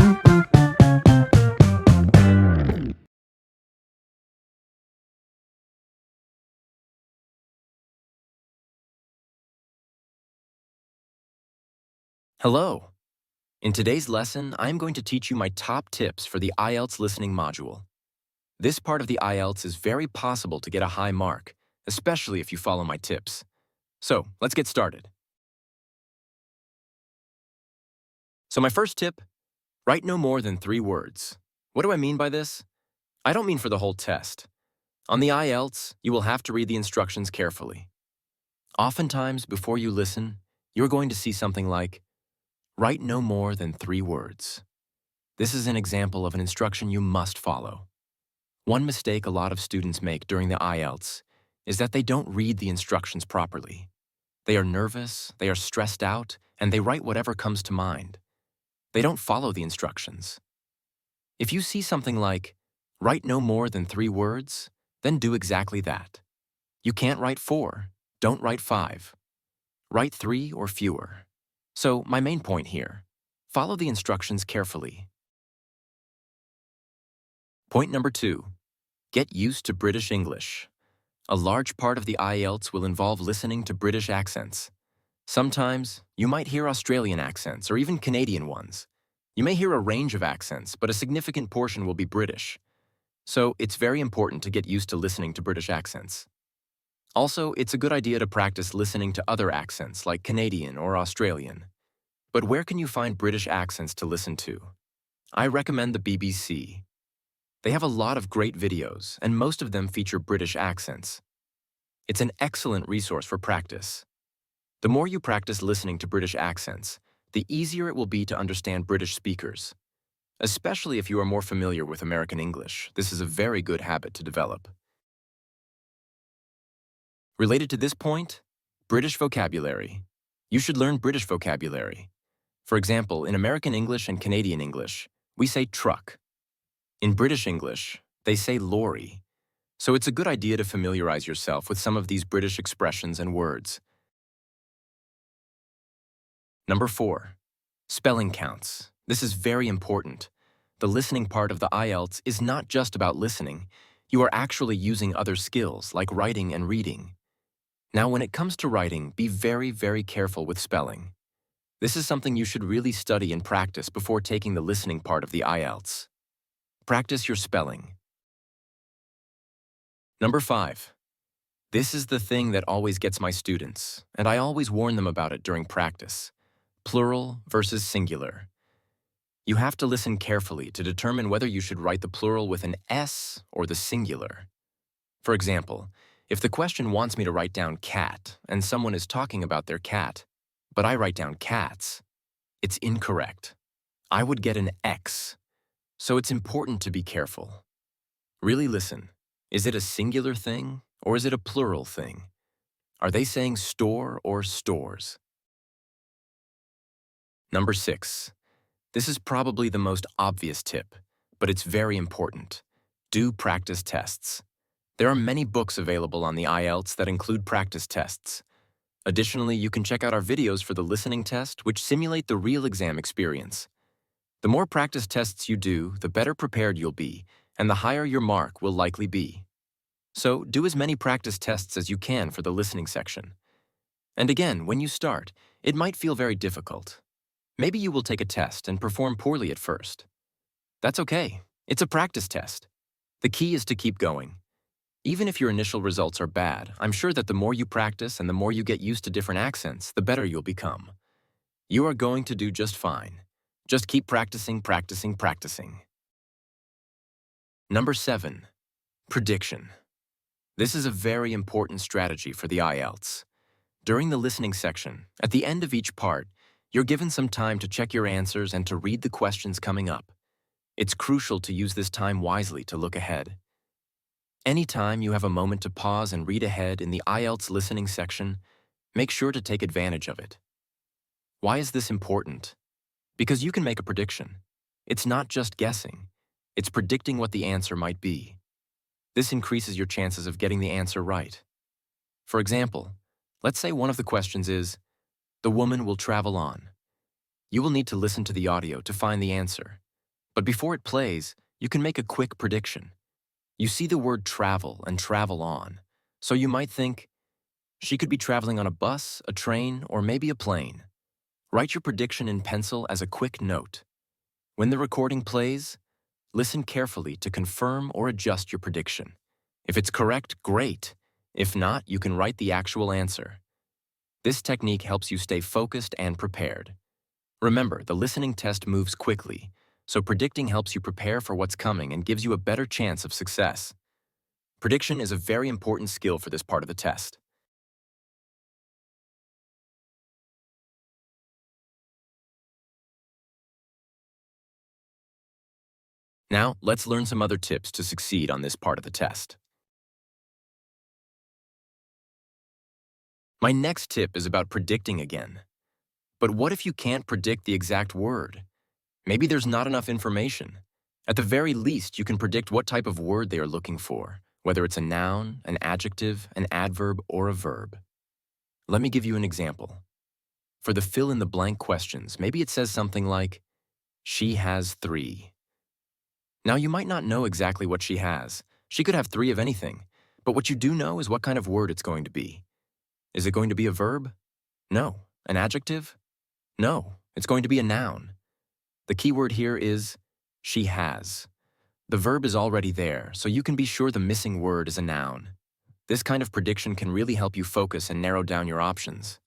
Hello. In today's lesson, I'm going to teach you my top tips for the IELTS listening module. This part of the IELTS is very possible to get a high mark, especially if you follow my tips. So, let's get started. So my first tip, write no more than 3 words. What do I mean by this? I don't mean for the whole test. On the IELTS, you will have to read the instructions carefully. Oftentimes, before you listen, you're going to see something like, write no more than 3 words. This is an example of an instruction you must follow. One mistake a lot of students make during the IELTS is that they don't read the instructions properly. They are nervous, they are stressed out, and they write whatever comes to mind. They don't follow the instructions. If you see something like, write no more than 3 words, then do exactly that. You can't write 4, don't write 5. Write 3 or fewer. So, my main point here, follow the instructions carefully. Point number 2, get used to British English. A large part of the IELTS will involve listening to British accents. Sometimes, you might hear Australian accents or even Canadian ones. You may hear a range of accents, but a significant portion will be British. So, it's very important to get used to listening to British accents. Also, it's a good idea to practice listening to other accents like Canadian or Australian. But where can you find British accents to listen to? I recommend the BBC. They have a lot of great videos, and most of them feature British accents. It's an excellent resource for practice. The more you practice listening to British accents, the easier it will be to understand British speakers. Especially if you are more familiar with American English, this is a very good habit to develop. Related to this point, British vocabulary. You should learn British vocabulary. For example, in American English and Canadian English, we say truck. In British English, they say lorry. So it's a good idea to familiarize yourself with some of these British expressions and words. Number 4, spelling counts. This is very important. The listening part of the IELTS is not just about listening. You are actually using other skills like writing and reading. Now, when it comes to writing, be very, very careful with spelling. This is something you should really study and practice before taking the listening part of the IELTS. Practice your spelling. Number 5. This is the thing that always gets my students, and I always warn them about it during practice. Plural versus singular. You have to listen carefully to determine whether you should write the plural with an S or the singular. For example, if the question wants me to write down cat and someone is talking about their cat, but I write down cats, it's incorrect. I would get an X. So it's important to be careful. Really listen. Is it a singular thing or is it a plural thing? Are they saying store or stores? Number 6. This is probably the most obvious tip, but it's very important. Do practice tests. There are many books available on the IELTS that include practice tests. Additionally, you can check out our videos for the listening test, which simulate the real exam experience. The more practice tests you do, the better prepared you'll be, and the higher your mark will likely be. So, do as many practice tests as you can for the listening section. And again, when you start, it might feel very difficult. Maybe you will take a test and perform poorly at first. That's okay. It's a practice test. The key is to keep going. Even if your initial results are bad, I'm sure that the more you practice and the more you get used to different accents, the better you'll become. You are going to do just fine. Just keep practicing, practicing, practicing. Number 7, prediction. This is a very important strategy for the IELTS. During the listening section, at the end of each part, you're given some time to check your answers and to read the questions coming up. It's crucial to use this time wisely to look ahead. Anytime you have a moment to pause and read ahead in the IELTS listening section, make sure to take advantage of it. Why is this important? Because you can make a prediction. It's not just guessing. It's predicting what the answer might be. This increases your chances of getting the answer right. For example, let's say one of the questions is, the woman will travel on. You will need to listen to the audio to find the answer. But before it plays, you can make a quick prediction. You see the word travel and travel on, so you might think, she could be traveling on a bus, a train, or maybe a plane. Write your prediction in pencil as a quick note. When the recording plays, listen carefully to confirm or adjust your prediction. If it's correct, great. If not, you can write the actual answer. This technique helps you stay focused and prepared. Remember, the listening test moves quickly, so predicting helps you prepare for what's coming and gives you a better chance of success. Prediction is a very important skill for this part of the test. Now, let's learn some other tips to succeed on this part of the test. My next tip is about predicting again. But what if you can't predict the exact word? Maybe there's not enough information. At the very least, you can predict what type of word they are looking for, whether it's a noun, an adjective, an adverb, or a verb. Let me give you an example. For the fill-in-the-blank questions, maybe it says something like, she has 3. Now, you might not know exactly what she has. She could have 3 of anything, but what you do know is what kind of word it's going to be. Is it going to be a verb? No. An adjective? No. It's going to be a noun. The key word here is she has. The verb is already there, so you can be sure the missing word is a noun. This kind of prediction can really help you focus and narrow down your options.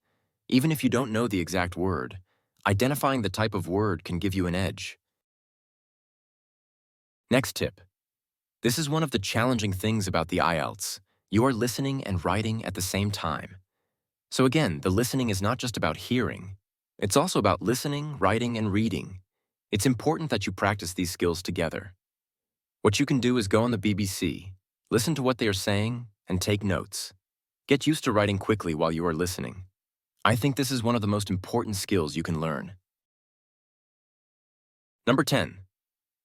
Even if you don't know the exact word, identifying the type of word can give you an edge. Next tip. This is one of the challenging things about the IELTS. You are listening and writing at the same time. So again, the listening is not just about hearing. It's also about listening, writing, and reading. It's important that you practice these skills together. What you can do is go on the BBC, listen to what they are saying, and take notes. Get used to writing quickly while you are listening. I think this is one of the most important skills you can learn. Number 10.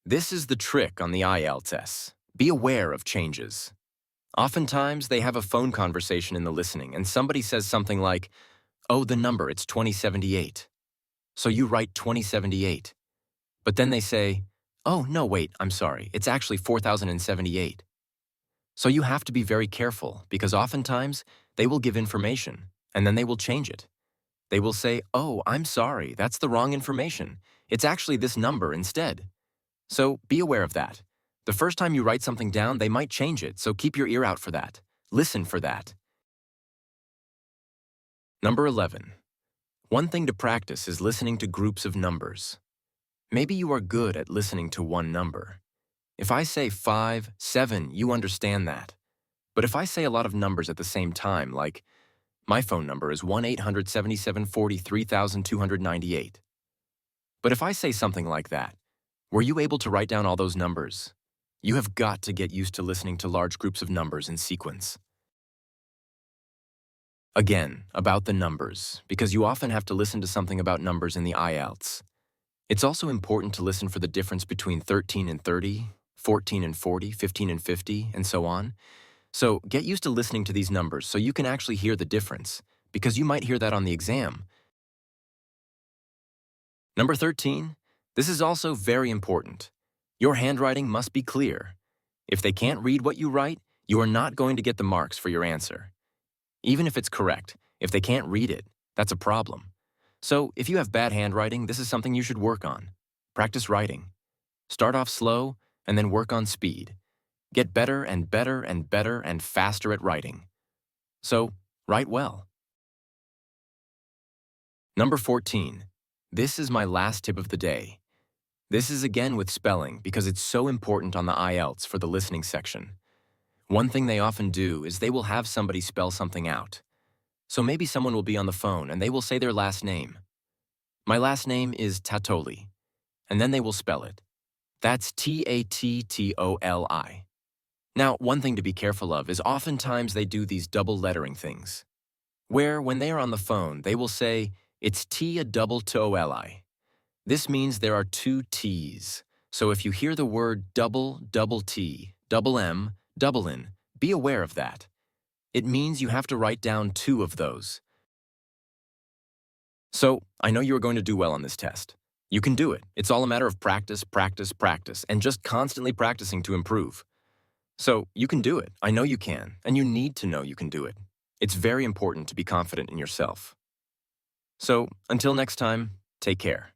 This is the trick on the IELTS. Be aware of changes. Oftentimes, they have a phone conversation in the listening, and somebody says something like, oh, the number, it's 2078. So you write 2078. But then they say, oh, no, wait, I'm sorry, it's actually 4078. So you have to be very careful, because oftentimes, they will give information, and then they will change it. They will say, oh, I'm sorry, that's the wrong information. It's actually this number instead. So be aware of that. The first time you write something down, they might change it, so keep your ear out for that. Listen for that. Number 11. One thing to practice is listening to groups of numbers. Maybe you are good at listening to one number. If I say 5, 7, you understand that. But if I say a lot of numbers at the same time, like, my phone number is 1-800-77-43-3298. But if I say something like that, were you able to write down all those numbers? You have got to get used to listening to large groups of numbers in sequence. Again, about the numbers, because you often have to listen to something about numbers in the IELTS. It's also important to listen for the difference between 13 and 30, 14 and 40, 15 and 50, and so on. So get used to listening to these numbers so you can actually hear the difference, because you might hear that on the exam. Number 13, this is also very important. Your handwriting must be clear. If they can't read what you write, you are not going to get the marks for your answer. Even if it's correct, if they can't read it, that's a problem. So if you have bad handwriting, this is something you should work on. Practice writing. Start off slow and then work on speed. Get better and better and better and faster at writing. So, write well. Number 14. This is my last tip of the day. This is again with spelling because it's so important on the IELTS for the listening section. One thing they often do is they will have somebody spell something out. So maybe someone will be on the phone and they will say their last name. My last name is Tatoli, and then they will spell it. That's Tattoli. Now, one thing to be careful of is oftentimes they do these double lettering things, where when they are on the phone, they will say, it's T-A-double-T-O-L-I. This means there are 2 T's. So if you hear the word double T, double M, double N, be aware of that. It means you have to write down 2 of those. So, I know you are going to do well on this test. You can do it. It's all a matter of practice, practice, practice, and just constantly practicing to improve. So, you can do it. I know you can, and you need to know you can do it. It's very important to be confident in yourself. So, until next time, take care.